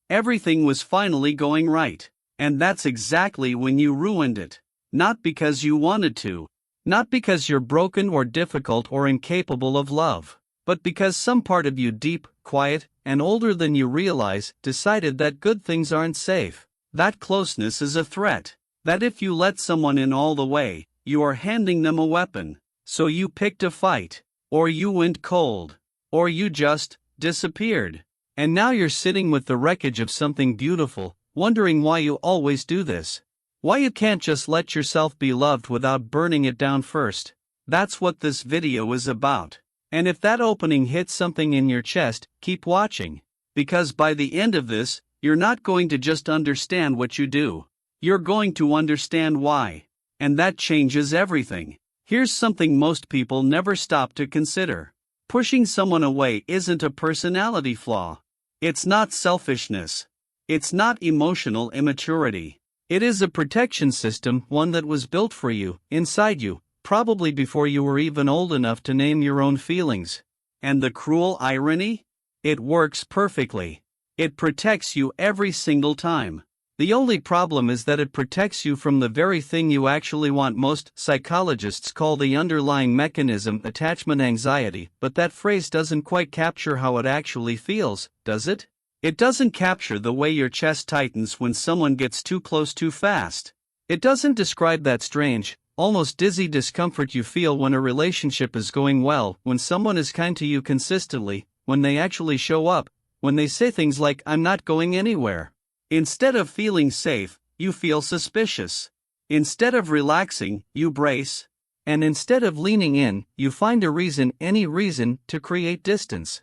Everything was finally going right. And that's exactly when you ruined it. Not because you wanted to. Not because you're broken or difficult or incapable of love. But because some part of you, deep, quiet, and older than you realize, decided that good things aren't safe. That closeness is a threat. That if you let someone in all the way, you are handing them a weapon. So you picked a fight. Or you went cold. Or you just disappeared. And now you're sitting with the wreckage of something beautiful, wondering why you always do this. Why you can't just let yourself be loved without burning it down first. That's what this video is about. And if that opening hits something in your chest, keep watching. Because by the end of this, you're not going to just understand what you do. You're going to understand why. And that changes everything. Here's something most people never stop to consider. Pushing someone away isn't a personality flaw. It's not selfishness. It's not emotional immaturity. It is a protection system, one that was built for you, inside you, probably before you were even old enough to name your own feelings. And the cruel irony? It works perfectly. It protects you every single time. The only problem is that it protects you from the very thing you actually want. Most psychologists call the underlying mechanism attachment anxiety, but that phrase doesn't quite capture how it actually feels, does it? It doesn't capture the way your chest tightens when someone gets too close too fast. It doesn't describe that strange, almost dizzy discomfort you feel when a relationship is going well, when someone is kind to you consistently, when they actually show up, when they say things like, "I'm not going anywhere." Instead of feeling safe, you feel suspicious. Instead of relaxing, you brace. And instead of leaning in, you find a reason, any reason, to create distance.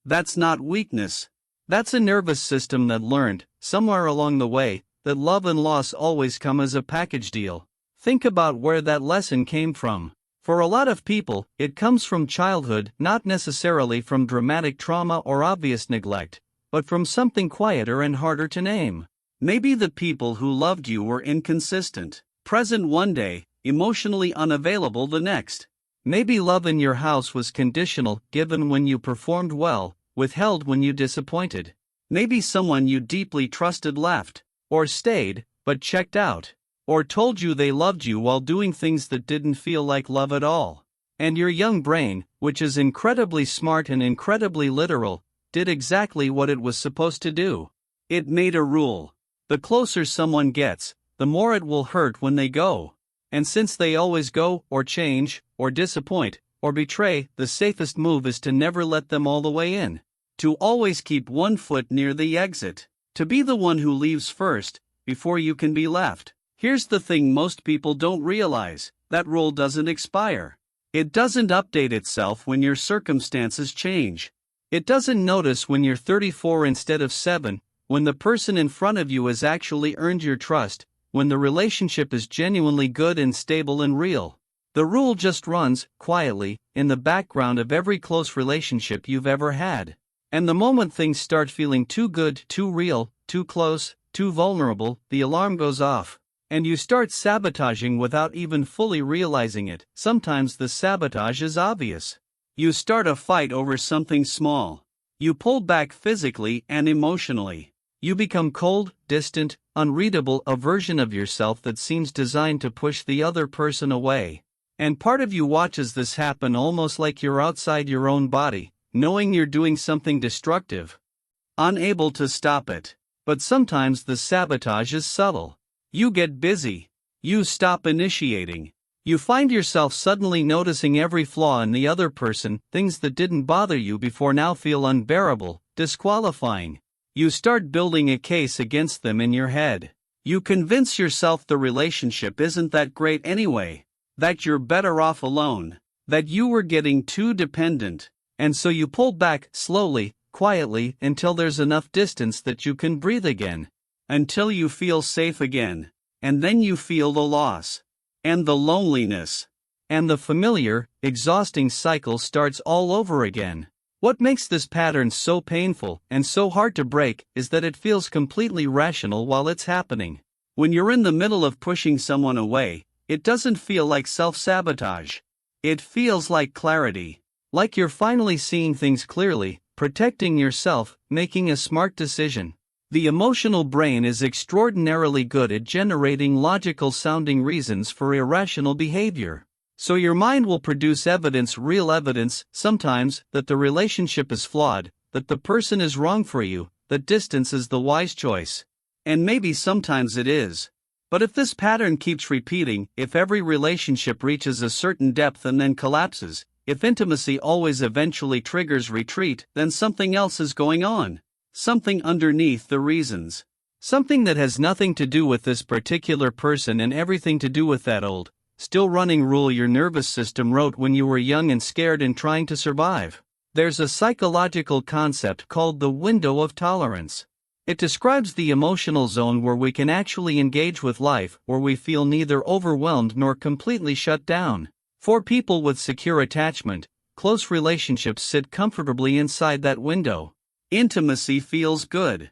That's not weakness. That's a nervous system that learned, somewhere along the way, that love and loss always come as a package deal. Think about where that lesson came from. For a lot of people, it comes from childhood, not necessarily from dramatic trauma or obvious neglect, but from something quieter and harder to name. Maybe the people who loved you were inconsistent, present one day, emotionally unavailable the next. Maybe love in your house was conditional, given when you performed well, withheld when you disappointed. Maybe someone you deeply trusted left, or stayed, but checked out, or told you they loved you while doing things that didn't feel like love at all. And your young brain, which is incredibly smart and incredibly literal, did exactly what it was supposed to do. It made a rule. The closer someone gets, the more it will hurt when they go. And since they always go, or change, or disappoint, or betray, the safest move is to never let them all the way in. To always keep one foot near the exit. To be the one who leaves first, before you can be left. Here's the thing most people don't realize, that rule doesn't expire. It doesn't update itself when your circumstances change. It doesn't notice when you're 34 instead of 7, when the person in front of you has actually earned your trust, when the relationship is genuinely good and stable and real. The rule just runs, quietly, in the background of every close relationship you've ever had. And the moment things start feeling too good, too real, too close, too vulnerable, the alarm goes off. And you start sabotaging without even fully realizing it. Sometimes the sabotage is obvious. You start a fight over something small. You pull back physically and emotionally. You become cold, distant, unreadable, a version of yourself that seems designed to push the other person away. And part of you watches this happen almost like you're outside your own body, knowing you're doing something destructive. Unable to stop it. But sometimes the sabotage is subtle. You get busy. You stop initiating. You find yourself suddenly noticing every flaw in the other person, things that didn't bother you before now feel unbearable, disqualifying. You start building a case against them in your head. You convince yourself the relationship isn't that great anyway, that you're better off alone, that you were getting too dependent, and so you pull back slowly, quietly, until there's enough distance that you can breathe again, until you feel safe again, and then you feel the loss. And the loneliness. And the familiar, exhausting cycle starts all over again. What makes this pattern so painful and so hard to break is that it feels completely rational while it's happening. When you're in the middle of pushing someone away, it doesn't feel like self-sabotage. It feels like clarity. Like you're finally seeing things clearly, protecting yourself, making a smart decision. The emotional brain is extraordinarily good at generating logical-sounding reasons for irrational behavior. So your mind will produce evidence, real evidence, sometimes, that the relationship is flawed, that the person is wrong for you, that distance is the wise choice. And maybe sometimes it is. But if this pattern keeps repeating, if every relationship reaches a certain depth and then collapses, if intimacy always eventually triggers retreat, then something else is going on. Something underneath the reasons. Something that has nothing to do with this particular person and everything to do with that old, still running rule your nervous system wrote when you were young and scared and trying to survive. There's a psychological concept called the window of tolerance. It describes the emotional zone where we can actually engage with life, where we feel neither overwhelmed nor completely shut down. For people with secure attachment, close relationships sit comfortably inside that window. Intimacy feels good.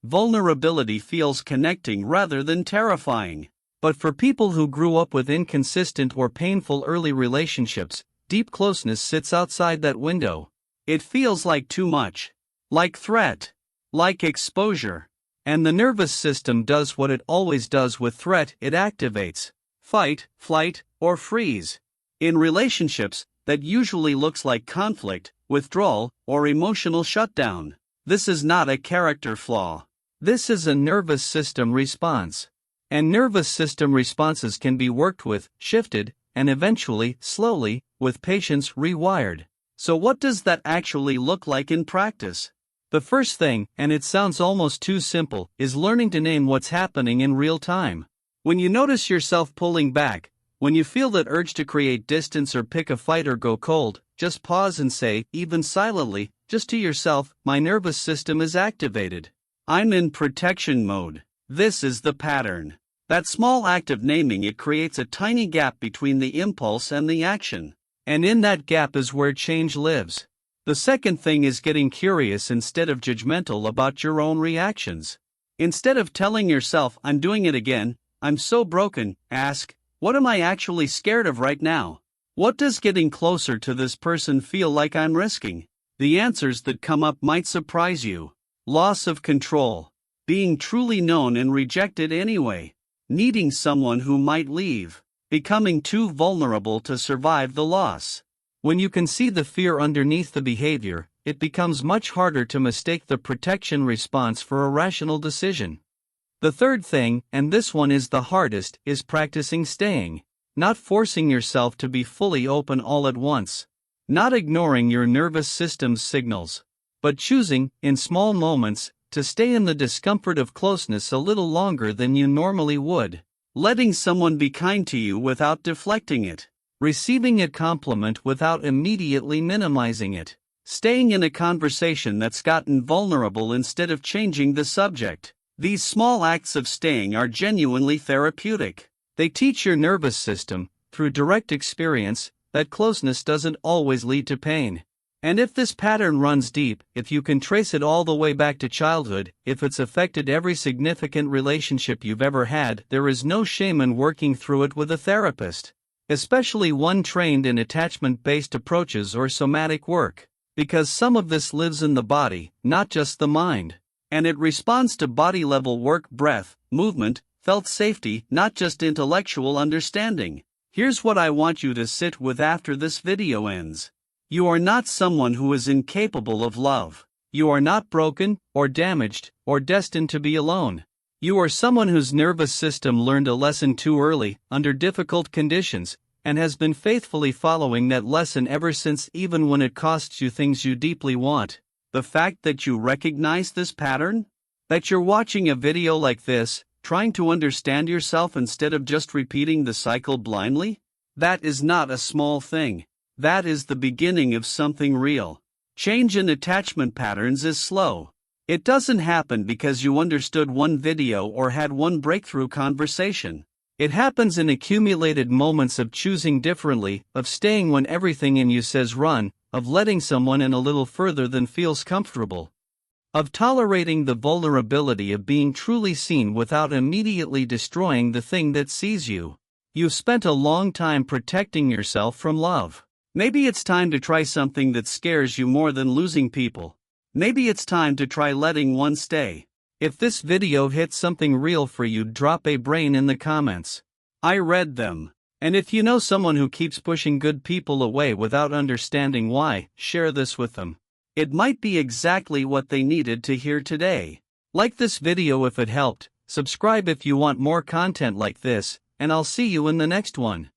Vulnerability feels connecting rather than terrifying. But for people who grew up with inconsistent or painful early relationships, deep closeness sits outside that window. It feels like too much. Like threat. Like exposure. And the nervous system does what it always does with threat, it activates. Fight, flight, or freeze. In relationships, that usually looks like conflict, withdrawal, or emotional shutdown. This is not a character flaw. This is a nervous system response. And nervous system responses can be worked with, shifted, and eventually, slowly, with patience, rewired. So what does that actually look like in practice? The first thing, and it sounds almost too simple, is learning to name what's happening in real time. When you notice yourself pulling back, when you feel that urge to create distance or pick a fight or go cold, just pause and say, even silently, just to yourself, my nervous system is activated. I'm in protection mode. This is the pattern. That small act of naming it creates a tiny gap between the impulse and the action. And in that gap is where change lives. The second thing is getting curious instead of judgmental about your own reactions. Instead of telling yourself, I'm doing it again, I'm so broken, ask, what am I actually scared of right now? What does getting closer to this person feel like I'm risking? The answers that come up might surprise you. Loss of control. Being truly known and rejected anyway. Needing someone who might leave. Becoming too vulnerable to survive the loss. When you can see the fear underneath the behavior, it becomes much harder to mistake the protection response for a rational decision. The third thing, and this one is the hardest, is practicing staying. Not forcing yourself to be fully open all at once. Not ignoring your nervous system's signals. But choosing, in small moments, to stay in the discomfort of closeness a little longer than you normally would. Letting someone be kind to you without deflecting it. Receiving a compliment without immediately minimizing it. Staying in a conversation that's gotten vulnerable instead of changing the subject. These small acts of staying are genuinely therapeutic. They teach your nervous system, through direct experience, that closeness doesn't always lead to pain. And if this pattern runs deep, if you can trace it all the way back to childhood, if it's affected every significant relationship you've ever had, there is no shame in working through it with a therapist. Especially one trained in attachment-based approaches or somatic work. Because some of this lives in the body, not just the mind. And it responds to body-level work, breath, movement, felt safety, not just intellectual understanding. Here's what I want you to sit with after this video ends. You are not someone who is incapable of love. You are not broken, or damaged, or destined to be alone. You are someone whose nervous system learned a lesson too early, under difficult conditions, and has been faithfully following that lesson ever since, even when it costs you things you deeply want. The fact that you recognize this pattern? That you're watching a video like this, trying to understand yourself instead of just repeating the cycle blindly? That is not a small thing. That is the beginning of something real. Change in attachment patterns is slow. It doesn't happen because you understood one video or had one breakthrough conversation. It happens in accumulated moments of choosing differently, of staying when everything in you says run, of letting someone in a little further than feels comfortable. Of tolerating the vulnerability of being truly seen without immediately destroying the thing that sees you. You've spent a long time protecting yourself from love. Maybe it's time to try something that scares you more than losing people. Maybe it's time to try letting one stay. If this video hit something real for you, drop a brain in the comments. I read them. And if you know someone who keeps pushing good people away without understanding why, share this with them. It might be exactly what they needed to hear today. Like this video if it helped, subscribe if you want more content like this, and I'll see you in the next one.